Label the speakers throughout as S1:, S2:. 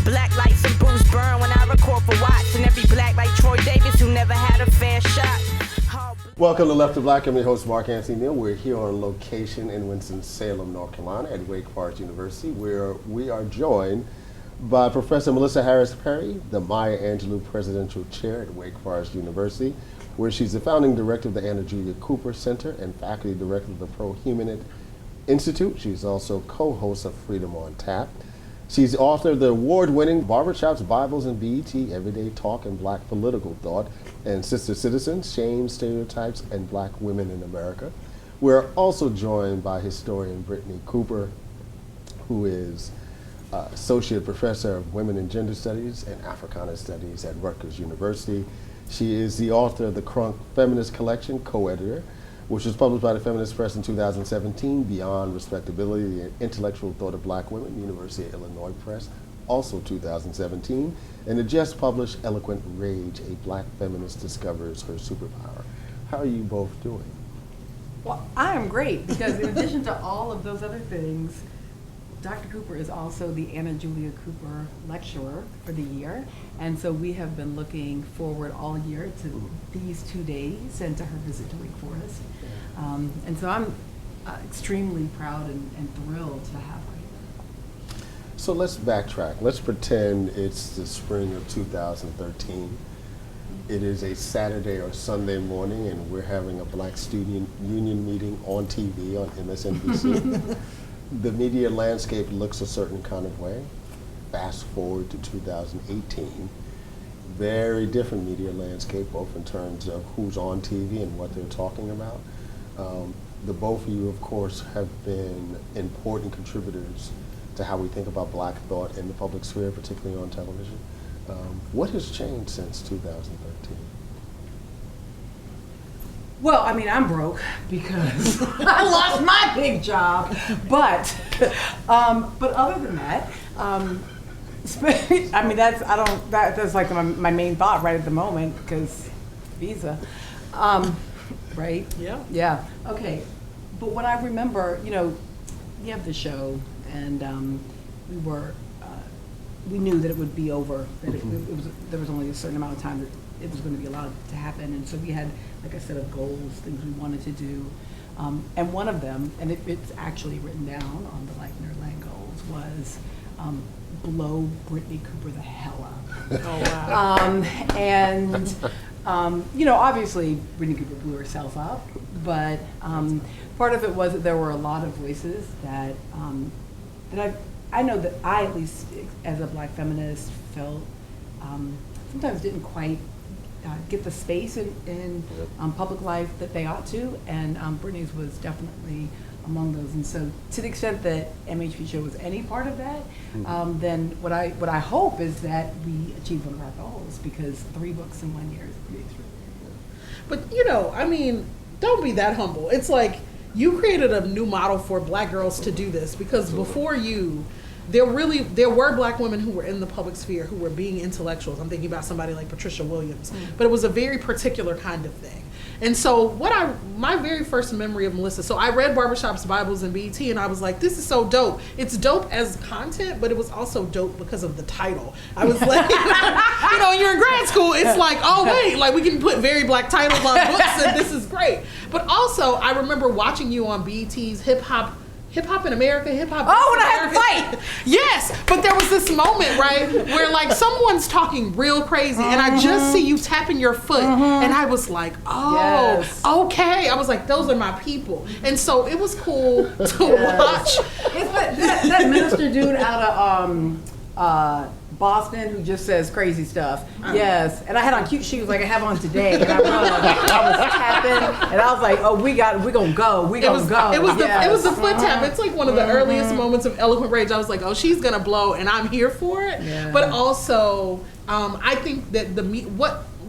S1: Black lights and booze burn when I record for Watts. And every black like Troy Davis who never had a fair shot.
S2: Welcome to Left to Black. I'm your host, Mark Anthony Neal. We're here on location in Winston-Salem, North Carolina at Wake Forest University, where we are joined by Professor Melissa Harris Perry, the Maya Angelou Presidential Chair at Wake Forest University, where she's the founding director of the Anthony Cooper Center and faculty director of the Pro-Humanist Institute. She's also co-host of Freedom on Tap. She's author of the award-winning Barbershops, Bibles, and BET, Everyday Talk and Black Political Thought, and Sister Citizens, Shame, Stereotypes, and Black Women in America. We're also joined by historian Brittney Cooper, who is Associate Professor of Women and Gender Studies and Africana Studies at Rutgers University. She is the author of the Crunk Feminist Collection, co-editor, which was published by the Feminist Press in 2017, Beyond Respectability, the Intellectual Thought of Black Women, University of Illinois Press, also 2017, and the just published Eloquent Rage, a Black Feminist Discovers Her Superpower. How are you both doing?
S3: Well, I am great, because in addition to all of those other things, Dr. Cooper is also the Anna Julia Cooper Lecturer for the year, and so we have been looking forward all year to these 2 days and to her visit to Wake Forest. And so I'm extremely proud and thrilled to have her here.
S2: So let's backtrack. Let's pretend it's the spring of 2013. It is a Saturday or Sunday morning, and we're having a Black Student Union meeting on TV on MSNBC. The media landscape looks a certain kind of way. Fast forward to 2018, very different media landscape, both in terms of who's on TV and what they're talking about. The both of you, of course, have been important contributors to how we think about Black thought in the public sphere, particularly on television. What has changed since 2013?
S3: Well, I mean, I'm broke because I lost my big job, but other than that, I mean, that's like my main thought right at the moment, because visa, right?
S4: Yeah.
S3: Yeah. Okay. But what I remember, you have the show, and we knew that it would be over, that there was only a certain amount of time that it was going to be allowed to happen, and so we had like a set of goals, things we wanted to do, and one of them, and it's actually written down on the Leichner Lang goals, was blow Brittney Cooper the hell up.
S4: Oh, wow.
S3: Obviously Brittney Cooper blew herself up, but part of it was that there were a lot of voices that I know that I, at least as a Black feminist, felt sometimes didn't quite get the space in public life that they ought to, and Brittney's was definitely among those. And so, to the extent that MHP Show was any part of that, then what I hope is that we achieve one of our goals, because 3 books in 1 year is pretty extraordinary.
S4: But I mean, don't be that humble. It's like you created a new model for Black girls to do this, because before you, there were Black women who were in the public sphere who were being intellectuals. I'm thinking about somebody like Patricia Williams, but it was a very particular kind of thing. And so my very first memory of Melissa, so I read Barbershops, Bibles, and BET, and I was like, this is so dope. It's dope as content, but it was also dope because of the title. I was like, when you're in grad school, it's like, oh wait, like we can put very Black titles on books, and this is great. But also, I remember watching you on BET's Hip Hop in America, Hip Hop.
S3: Oh, when I had to fight.
S4: Yes, but there was this moment, right, where like someone's talking real crazy, and I just see you tapping your foot, and I was like, oh,
S3: yes.
S4: Okay. I was like, those are my people, and so it was cool to watch.
S3: It's that minister dude out of Boston who just says crazy stuff. Yes, and I had on cute shoes like I have on today, and I was tapping, and I was like, oh, we gonna go. It
S4: was the foot tap. It's like one of the earliest moments of Eloquent Rage. I was like, oh, she's gonna blow, and I'm here for it.
S3: Yeah.
S4: But also, I think that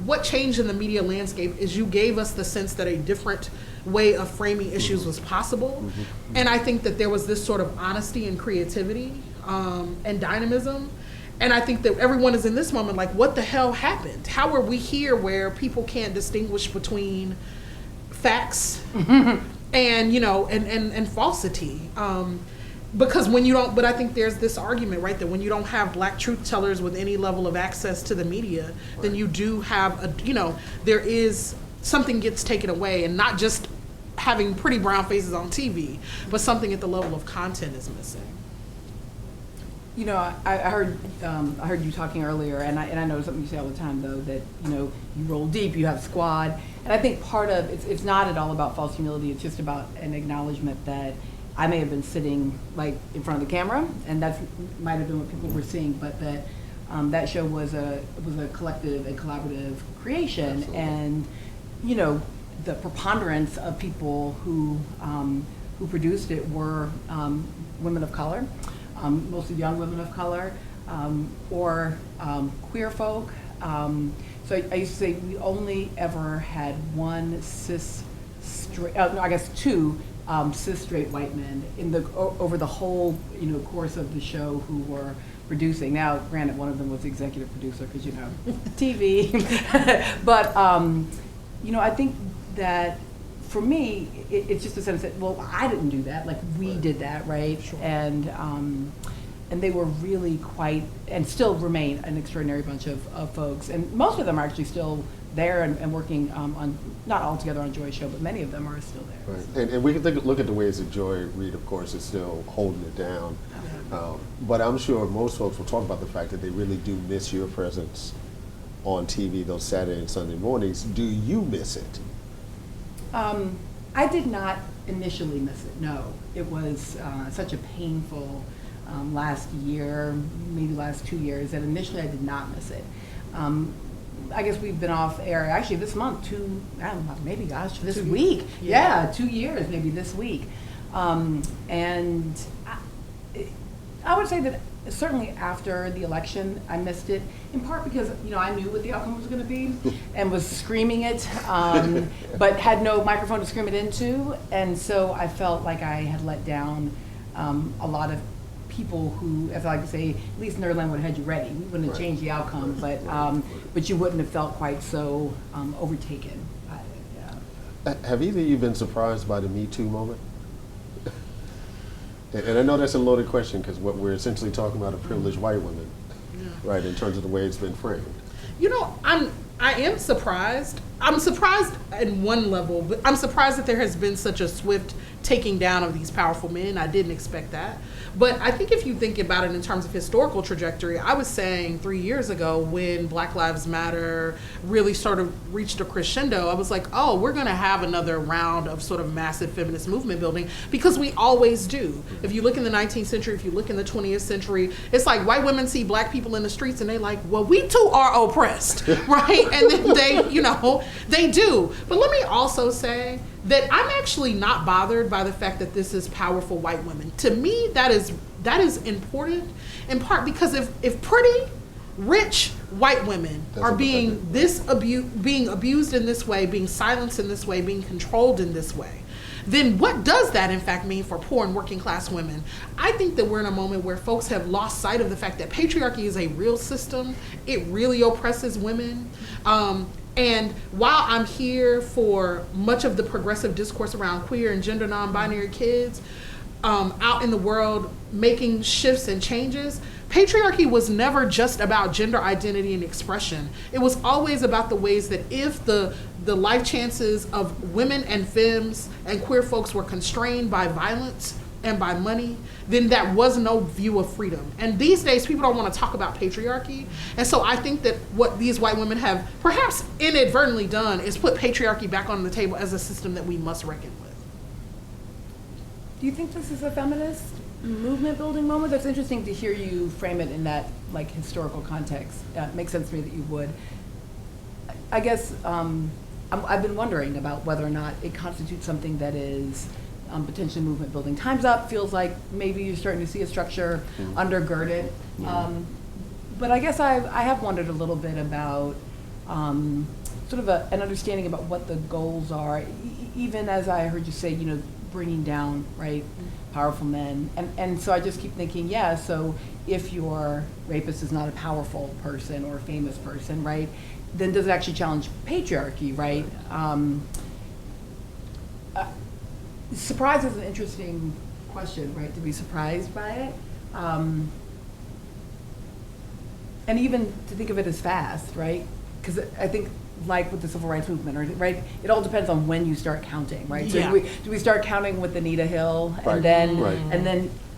S4: what changed in the media landscape is you gave us the sense that a different way of framing issues was possible, and I think that there was this sort of honesty and creativity and dynamism. And I think that everyone is in this moment like, what the hell happened? How are we here where people can't distinguish between facts and, and falsity? because when you don't, but I think there's this argument, right, that when you don't have black truth tellers with any level of access to the media, then you do have there is something gets taken away, and not just having pretty brown faces on TV, but something at the level of content is missing.
S3: I heard you talking earlier, and I know something you say all the time, though, that you roll deep, you have squad, and I think part of it's not at all about false humility. It's just about an acknowledgement that I may have been sitting like in front of the camera, and that might have been what people were seeing, but that that show was a collective and collaborative creation.
S2: Absolutely.
S3: And the preponderance of people who produced it were women of color, mostly young women of color, or queer folk. So I used to say we only ever had one two cis straight white men over the whole course of the show who were producing. Now, granted, one of them was the executive producer because TV, but I think that for me it's just a sense that I didn't do that, like we did that, right?
S4: Sure.
S3: And they were really quite, and still remain, an extraordinary bunch of folks, and most of them are actually still there and working on, not all together on Joy's show, but many of them are still there.
S2: Right. And we can look at the ways that Joy Reid, of course, is still holding it down. But I'm sure most folks will talk about the fact that they really do miss your presence on TV those Saturday and Sunday mornings. Do you miss it?
S3: I did not initially miss it, no. It was such a painful last year, maybe last 2 years, that initially I did not miss it. I guess we've been off air, actually this month, this week. Yeah, 2 years maybe this week. And I would say that certainly after the election, I missed it, in part because I knew what the outcome was going to be and was screaming it, but had no microphone to scream it into, and so I felt like I had let down a lot of people who, as I like to say, at least Nerdland would have had you ready. We wouldn't have changed the outcome, but you wouldn't have felt quite so overtaken by it. Yeah.
S2: Have either of you been surprised by the MeToo moment? And I know that's a loaded question because what we're essentially talking about are privileged white women, right, in terms of the way it's been framed.
S4: I am surprised. I'm surprised at one level, but I'm surprised that there has been such a swift taking down of these powerful men. I didn't expect that. But I think if you think about it in terms of historical trajectory, I was saying 3 years ago when Black Lives Matter really sort of reached a crescendo, I was like, oh, we're going to have another round of sort of massive feminist movement building, because we always do. If you look in the 19th century, if you look in the 20th century, it's like white women see black people in the streets and they like, well, we too are oppressed, right? And then they do. But let me also say that I'm actually not bothered by the fact that this is powerful white women. To me, that is important, in part because if pretty, rich white women are being abused in this way, being silenced in this way, being controlled in this way, then what does that in fact mean for poor and working class women? I think that we're in a moment where folks have lost sight of the fact that patriarchy is a real system. It really oppresses women. And while I'm here for much of the progressive discourse around queer and gender non-binary kids out in the world making shifts and changes, patriarchy was never just about gender identity and expression. It was always about the ways that if the life chances of women and femmes and queer folks were constrained by violence and by money, then that was no view of freedom. And these days, people don't want to talk about patriarchy. And so I think that what these white women have perhaps inadvertently done is put patriarchy back on the table as a system that we must reckon with.
S3: Do you think this is a feminist movement building moment? That's interesting to hear you frame it in that like historical context. It makes sense to me that you would. I guess I've been wondering about whether or not it constitutes something that is potentially movement building. Time's Up feels like maybe you're starting to see a structure undergirded. But I guess I have wondered a little bit about sort of an understanding about what the goals are, even as I heard you say, bringing down, right, powerful men. And so I just keep thinking, so if your rapist is not a powerful person or a famous person, right, then does it actually challenge patriarchy, right? Surprise is an interesting question, right? To be surprised by it. And even to think of it as fast, right? Because I think, like with the civil rights movement, right? It all depends on when you start counting, right? So
S4: Yeah.
S3: do we start counting with Anita Hill,
S2: Right.
S3: and then
S2: Right.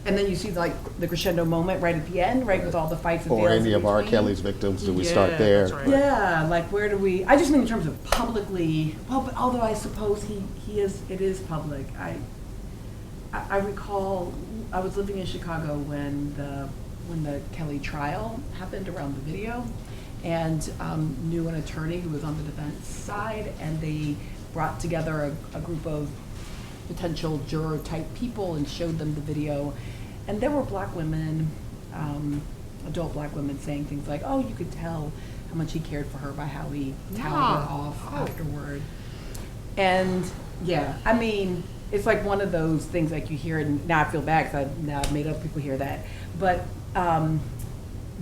S3: and then you see like the crescendo moment right at the end, right, with all the fights and
S2: Or
S3: fails
S2: any
S3: in
S2: of R.
S3: between.
S2: Kelly's victims, do we
S4: Yeah,
S2: start there?
S4: that's right.
S3: Yeah, like where do we? I just mean in terms of publicly. Well, but although I suppose it is public. I recall I was living in Chicago when the Kelly trial happened around the video, and knew an attorney who was on the defense side, and they brought together a group of potential juror type people and showed them the video, and there were black women, adult black women, saying things like, "Oh, you could tell how much he cared for her by how he toweled her off afterward." And yeah, I mean, it's like one of those things like you hear it, and now I feel bad because I've made other people hear that, but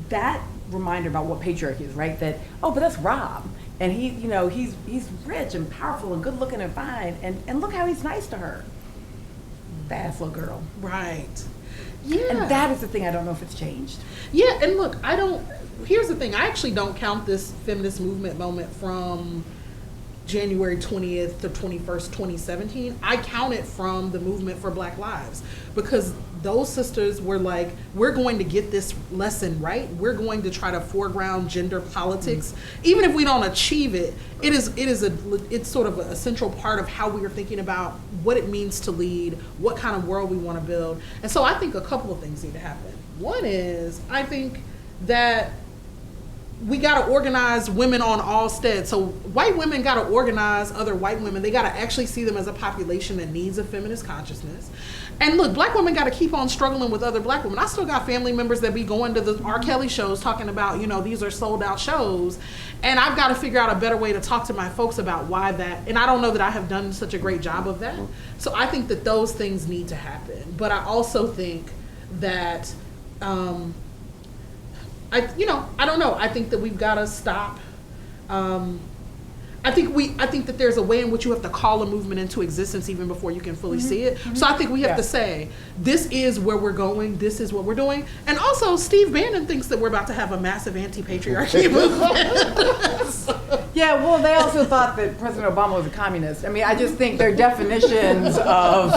S3: that reminder about what patriarchy is, right? That, oh, but that's Rob, and he's rich and powerful and good looking and fine, and look how he's nice to her. Badass little girl.
S4: Right. Yeah.
S3: And that is the thing, I don't know if it's changed.
S4: Yeah, and look, here's the thing, I actually don't count this feminist movement moment from January 20th to 21st, 2017. I count it from the movement for Black Lives, because those sisters were like, we're going to get this lesson right. We're going to try to foreground gender politics. Even if we don't achieve it, it's sort of a central part of how we are thinking about what it means to lead, what kind of world we want to build. And so I think a couple of things need to happen. One is, I think that we got to organize women on all steads. So white women got to organize other white women. They got to actually see them as a population that needs a feminist consciousness. And look, black women got to keep on struggling with other black women. I still got family members that be going to the R. Kelly shows talking about, these are sold out shows. And I've got to figure out a better way to talk to my folks about why that, and I don't know that I have done such a great job of that. So I think that those things need to happen. But I also think that, I don't know. I think that we've got to stop. I think that there's a way in which you have to call a movement into existence even before you can fully see it. So I think we have to say, this is where we're going, this is what we're doing. And also, Steve Bannon thinks that we're about to have a massive anti-patriarchy movement.
S3: Yeah, well, they also thought that President Obama was a communist. I mean, I just think their definitions of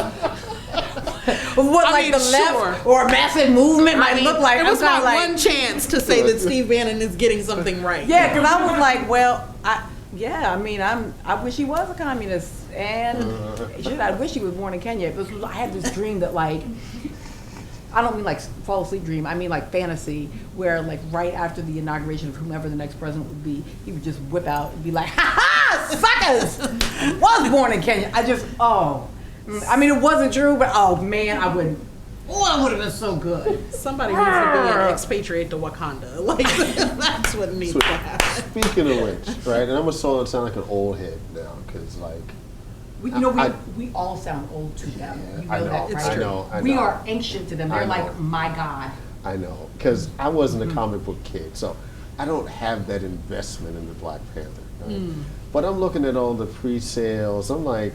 S3: what the left or a massive movement might look like.
S4: It was my one chance to say that Steve Bannon is getting something right.
S3: Yeah, because I was like, well, I wish he was a communist, and I wish he was born in Kenya. Because I had this dream that I don't mean like fall asleep dream, I mean like fantasy, where like right after the inauguration of whomever the next president would be, he would just whip out and be like, ha ha, suckers, was born in Kenya. I mean, it wasn't true, but oh man, it would have been so good.
S4: Somebody needs to be an expatriate to Wakanda. Like, that's what needs to happen.
S2: Speaking of which, right, and I'm going to sound like an old head now, because
S3: we all sound old to them.
S2: Yeah,
S3: You know
S2: I know,
S3: that, right?
S2: I know.
S3: We are ancient to them. They're
S2: I know.
S3: like, my God.
S2: I know, because I wasn't a comic book kid, so I don't have that investment in the Black Panther. Right? But I'm looking at all the pre-sales, I'm like,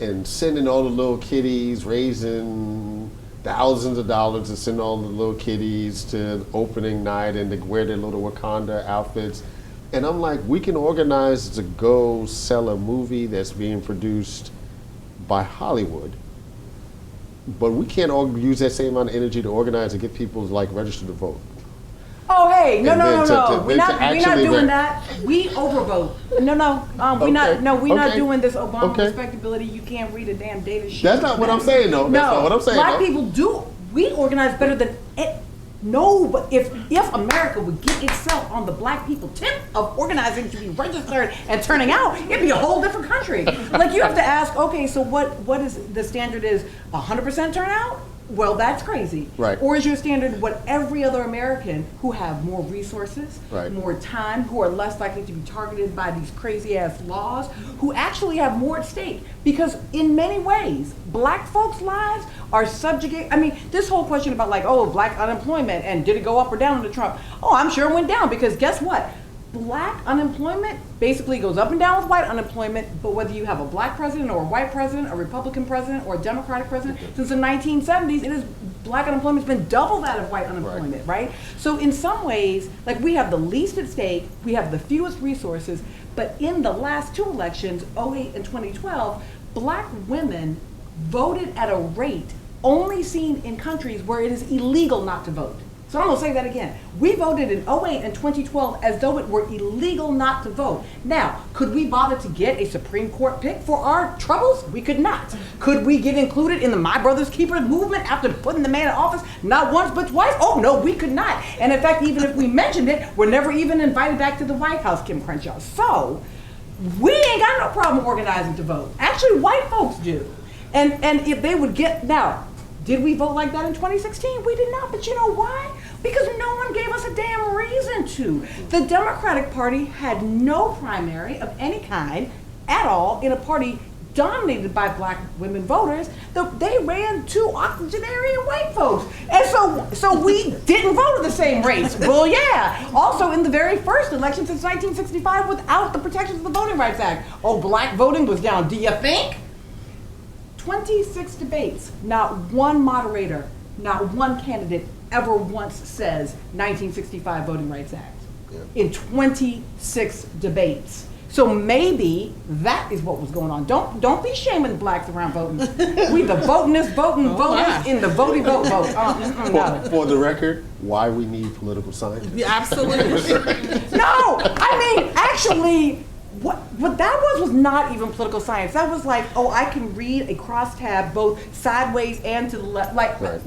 S2: and sending all the little kiddies, raising thousands of dollars to send all the little kiddies to opening night and to wear their little Wakanda outfits. And I'm like, we can organize to go sell a movie that's being produced by Hollywood, but we can't use that same amount of energy to organize and get people to register to vote.
S3: Oh, hey, no. We're not
S2: actually
S3: doing that. We overvote. We're not doing this Obama respectability. You can't read a damn data sheet.
S2: That's not what I'm saying, though. That's not what I'm saying.
S3: Black people do. We organize better than it. No, but if America would get itself on the black people tip of organizing to be registered and turning out, it'd be a whole different country. Like, you have to ask, okay, so what is the standard is 100% turnout? Well, that's crazy.
S2: Right.
S3: Or is your standard what every other American who have more resources, more time, who are less likely to be targeted by these crazy ass laws, who actually have more at stake? Because in many ways, black folks' lives are subjugated. I mean, this whole question about black unemployment and did it go up or down under Trump? Oh, I'm sure it went down, because guess what? black unemployment basically goes up and down with white unemployment, but whether you have a black president or a white president, a Republican president or a Democratic president, since the 1970s, black unemployment's been double that of white unemployment, right? So in some ways, like, we have the least at stake, we have the fewest resources, but in the last two elections, 08 and 2012, black women voted at a rate only seen in countries where it is illegal not to vote. So I'm gonna say that again. We voted in 08 and 2012 as though it were illegal not to vote. Now, could we bother to get a Supreme Court pick for our troubles? We could not. Could we get included in the My Brother's Keeper movement after putting the man in office not once but twice? Oh no, we could not. And in fact, even if we mentioned it, we're never even invited back to the White House, Kim Crenshaw. So, we ain't got no problem organizing to vote. Actually, white folks do. And if they would get, now, did we vote like that in 2016? We did not, but you know why? Because no one gave us a damn reason to. The Democratic Party had no primary of any kind at all in a party dominated by black women voters. They ran two octogenarian white folks. And so we didn't vote at the same rates. Well, yeah. Also, in the very first election since 1965 without the protections of the Voting Rights Act. Oh, black voting was down. Do you think? 26 debates, not one moderator, not one candidate ever once says 1965 Voting Rights Act. In 26 debates. So maybe that is what was going on. Don't be shaming blacks around voting. We the votingest voting voters in the voting vote.
S2: For the record, why we need political science?
S4: Yeah, absolutely.
S3: No, I mean, actually, what that was not even political science. That was like, oh, I can read a crosstab both sideways and to the left. Like,
S2: right.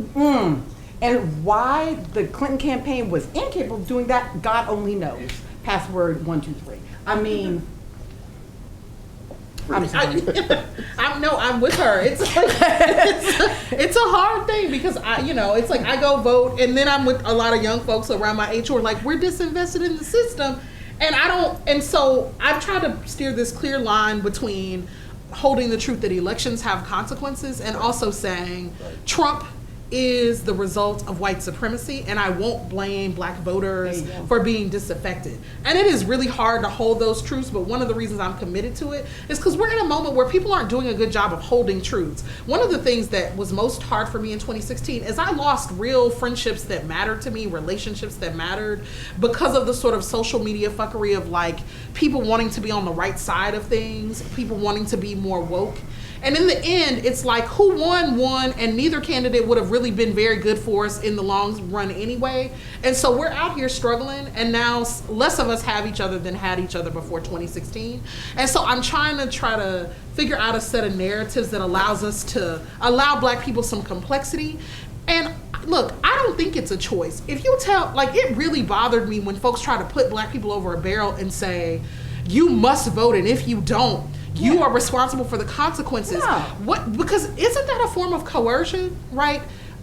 S3: And why the Clinton campaign was incapable of doing that, God only knows. Password 123. I mean, I'm sorry.
S4: I'm with her. It's like, it's a hard thing because it's like I go vote and then I'm with a lot of young folks around my age who are like, we're disinvested in the system. And so I've tried to steer this clear line between holding the truth that elections have consequences and also saying Trump is the result of white supremacy, and I won't blame black voters for being disaffected. And it is really hard to hold those truths, but one of the reasons I'm committed to it is because we're in a moment where people aren't doing a good job of holding truths. One of the things that was most hard for me in 2016 is I lost real friendships that mattered to me, relationships that mattered, because of the sort of social media fuckery of like people wanting to be on the right side of things, people wanting to be more woke. And in the end, it's like who won, and neither candidate would have really been very good for us in the long run anyway. And so we're out here struggling, and now less of us have each other than had each other before 2016. And so I'm trying to figure out a set of narratives that allows us to allow black people some complexity. And look, I don't think it's a choice. If you it really bothered me when folks try to put black people over a barrel and say, you must vote, and if you don't, you are responsible for the consequences.
S3: No.
S4: Because isn't that a form of coercion, right?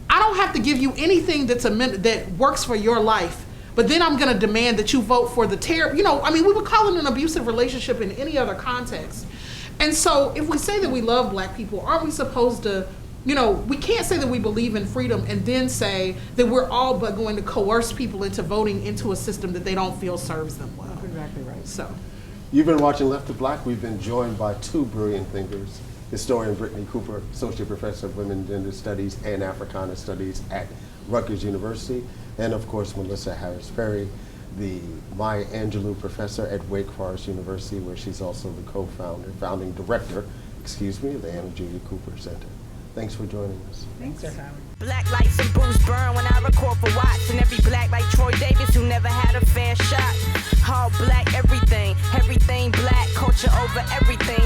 S4: I don't have to give you anything that works for your life, but then I'm going to demand that you vote for the we would call it an abusive relationship in any other context. And so if we say that we love black people, aren't we supposed to, we can't say that we believe in freedom and then say that we're all but going to coerce people into voting into a system that they don't feel serves them well.
S3: That's exactly right.
S4: So.
S2: You've been watching Left to Black. We've been joined by two brilliant thinkers, historian Brittney Cooper, Associate Professor of Women and Gender Studies and Africana Studies at Rutgers University, and of course Melissa Harris Perry, the Maya Angelou Professor at Wake Forest University, where she's also the founding director, of the Anna Julia Cooper Center. Thanks for joining us.
S3: Thanks for having me.
S1: Black lights and booze burn when I record for Watts, and every black like Troy Davis who never had a fair shot. All black everything black, culture over everything.